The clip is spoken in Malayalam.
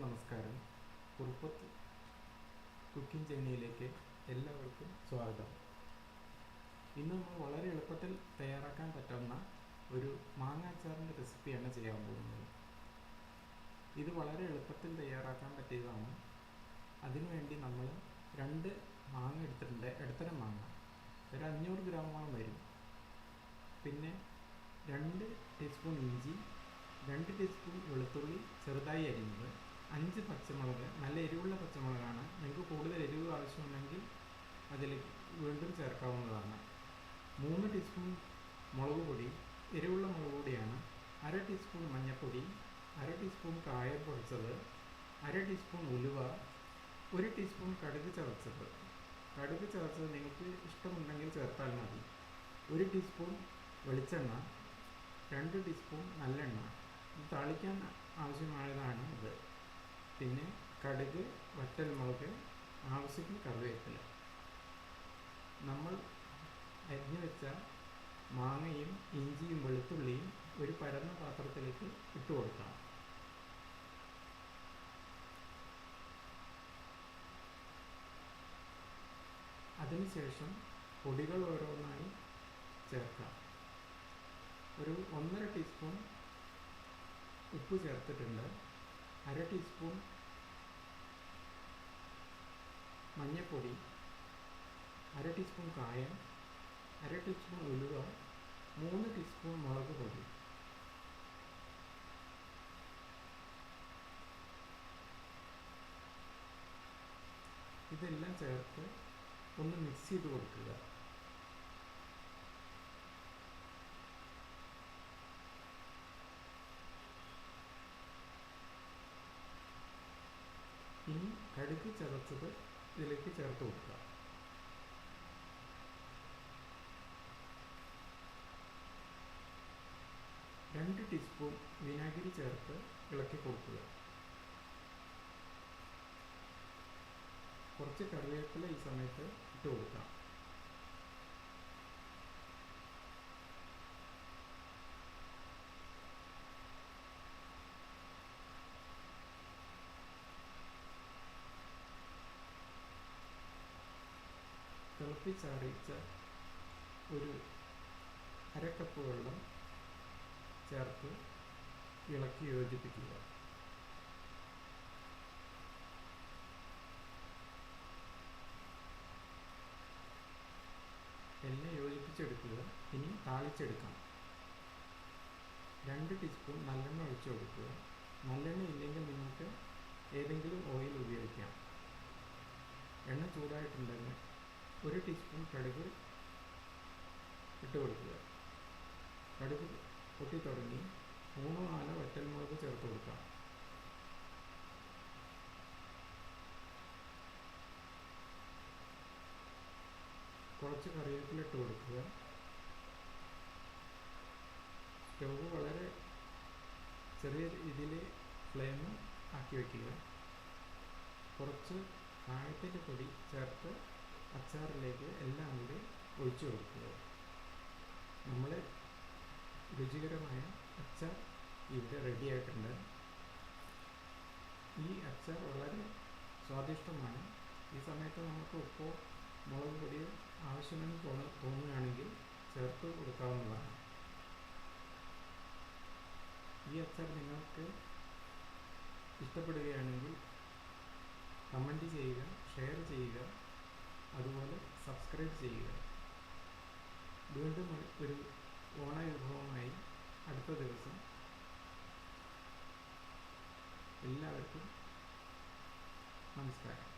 നമസ്കാരം. കുറുപ്പത്ത് കുക്കിംഗ് ചാനലിലേക്ക് എല്ലാവർക്കും സ്വാഗതം. ഇന്ന് നമ്മൾ വളരെ എളുപ്പത്തിൽ തയ്യാറാക്കാൻ പറ്റുന്ന ഒരു മാങ്ങ അച്ചാറിൻ്റെ റെസിപ്പിയാണ് ചെയ്യാൻ പോകുന്നത്. ഇത് വളരെ എളുപ്പത്തിൽ തയ്യാറാക്കാൻ പറ്റിയതാണ്. അതിനുവേണ്ടി നമ്മൾ 2 മാങ്ങ എടുത്തിട്ടുണ്ട്. ഇടത്തരം മാങ്ങ ഒരു 500 ഗ്രാമോളം വരും. പിന്നെ 2 ടീസ്പൂൺ ഇഞ്ചി, 2 ടീസ്പൂൺ വെളുത്തുള്ളി ചെറുതായി അരിഞ്ഞത്, 5 പച്ചമുളക്, നല്ല എരിവുള്ള പച്ചമുളകാണ്. നിങ്ങൾക്ക് കൂടുതൽ എരിവ് ആവശ്യമുണ്ടെങ്കിൽ അതിൽ വീണ്ടും ചേർക്കാവുന്നതാണ്. 3 ടീസ്പൂൺ മുളക് പൊടി, എരിവുള്ള മുളക് പൊടിയാണ്. 1/2 ടീസ്പൂൺ മഞ്ഞൾപ്പൊടി, 1/2 ടീസ്പൂൺ കായം പൊടിച്ചത്, 1/2 ടീസ്പൂൺ ഉലുവ, 1 ടീസ്പൂൺ കടുക് ചതച്ചത്. കടുക് ചതച്ചത് നിങ്ങൾക്ക് ഇഷ്ടമുണ്ടെങ്കിൽ ചേർത്താൽ മതി. 1 ടീസ്പൂൺ വെളിച്ചെണ്ണ, 2 ടീസ്പൂൺ നല്ലെണ്ണ. ഇത് താളിക്കാൻ ആവശ്യമായതാണ് ഇത്. പിന്നെ കടുക്, വറ്റൽമുളക്, ആവശ്യത്തിന് കറിവേപ്പില. നമ്മൾ അരിഞ്ഞു വെച്ച മാങ്ങയും ഇഞ്ചിയും വെളുത്തുള്ളിയും ഒരു പരന്ന പാത്രത്തിലേക്ക് ഇട്ട് കൊടുക്കണം. അതിനുശേഷം പൊടികൾ ഓരോന്നായി ചേർക്കാം. ഒരു 1.5 ടീസ്പൂൺ ഉപ്പ് ചേർത്തിട്ടുണ്ട്. 1/2 ടീസ്പൂൺ മഞ്ഞൾപ്പൊടി, 1/2 ടീസ്പൂൺ കായം, 1/2 ടീസ്പൂൺ ഉലുവ, 3 ടീസ്പൂൺ മുളക് പൊടി. ഇതെല്ലാം ചേർത്ത് ഒന്ന് മിക്സ് ചെയ്ത് കൊടുക്കുക. ഇനി കടുക് ചതച്ചത് ഇതിലേക്ക് ചേർത്ത് കൊടുക്കുക. രണ്ട് ടീസ്പൂൺ വിനാഗിരി ചേർത്ത് ഇളക്കി കൊടുക്കുക. കുറച്ച് കറിവേപ്പില ഈ സമയത്ത് ഇട്ട് കൊടുക്കാം. തിളപ്പിച്ചാറിയിച്ച ഒരു 1/2 കപ്പ് വെള്ളം ചേർത്ത് ഇളക്കി യോജിപ്പിക്കുക. എല്ലാം യോജിപ്പിച്ചെടുക്കുക. ഇനി താളിച്ചെടുക്കാം. 2 ടീസ്പൂൺ നല്ലെണ്ണ ഒഴിച്ചു കൊടുക്കുക. നല്ലെണ്ണ ഇല്ലെങ്കിൽ നിങ്ങൾക്ക് ഏതെങ്കിലും ഓയിൽ ഉപയോഗിക്കാം. എണ്ണ ചൂടായിട്ടുണ്ടെങ്കിൽ 1 ടീസ്പൂൺ കടുക് ഇട്ട് കൊടുക്കുക. കടുക് പൊട്ടി തുടങ്ങി 3-4 വറ്റൽമുളക് ചേർത്ത് കൊടുക്കാം. കുറച്ച് കറിവേപ്പില ഇട്ട് കൊടുക്കുക. സ്റ്റവ് വളരെ ചെറിയ രീതിയിൽ ഫ്ലെയിം ആക്കി വയ്ക്കുക. കുറച്ച് കായത്തിൻ്റെ പൊടി ചേർത്ത് അച്ചാറിലേക്ക് എല്ലാം കൂടി ഒഴിച്ചു കൊടുക്കുക. നമ്മൾ രുചികരമായ അച്ചാർ ഇവിടെ റെഡി ആയിട്ടുണ്ട്. ഈ അച്ചാർ വളരെ സ്വാദിഷ്ടമാണ്. ഈ സമയത്ത് നമുക്ക് ഉപ്പോ മുളക് പൊടിയോ ആവശ്യമെന്ന് തോന്നുകയാണെങ്കിൽ ചേർത്ത് കൊടുക്കാവുന്നതാണ്. ഈ അച്ചാർ നിങ്ങൾക്ക് ഇഷ്ടപ്പെടുകയാണെങ്കിൽ കമൻറ്റ് ചെയ്യുക, ഷെയർ ചെയ്യുക, അതുപോലെ സബ്സ്ക്രൈബ് ചെയ്യുക. വീണ്ടും ഒരു ഓണ വിഭവമായി അടുത്ത ദിവസം. എല്ലാവർക്കും നമസ്കാരം.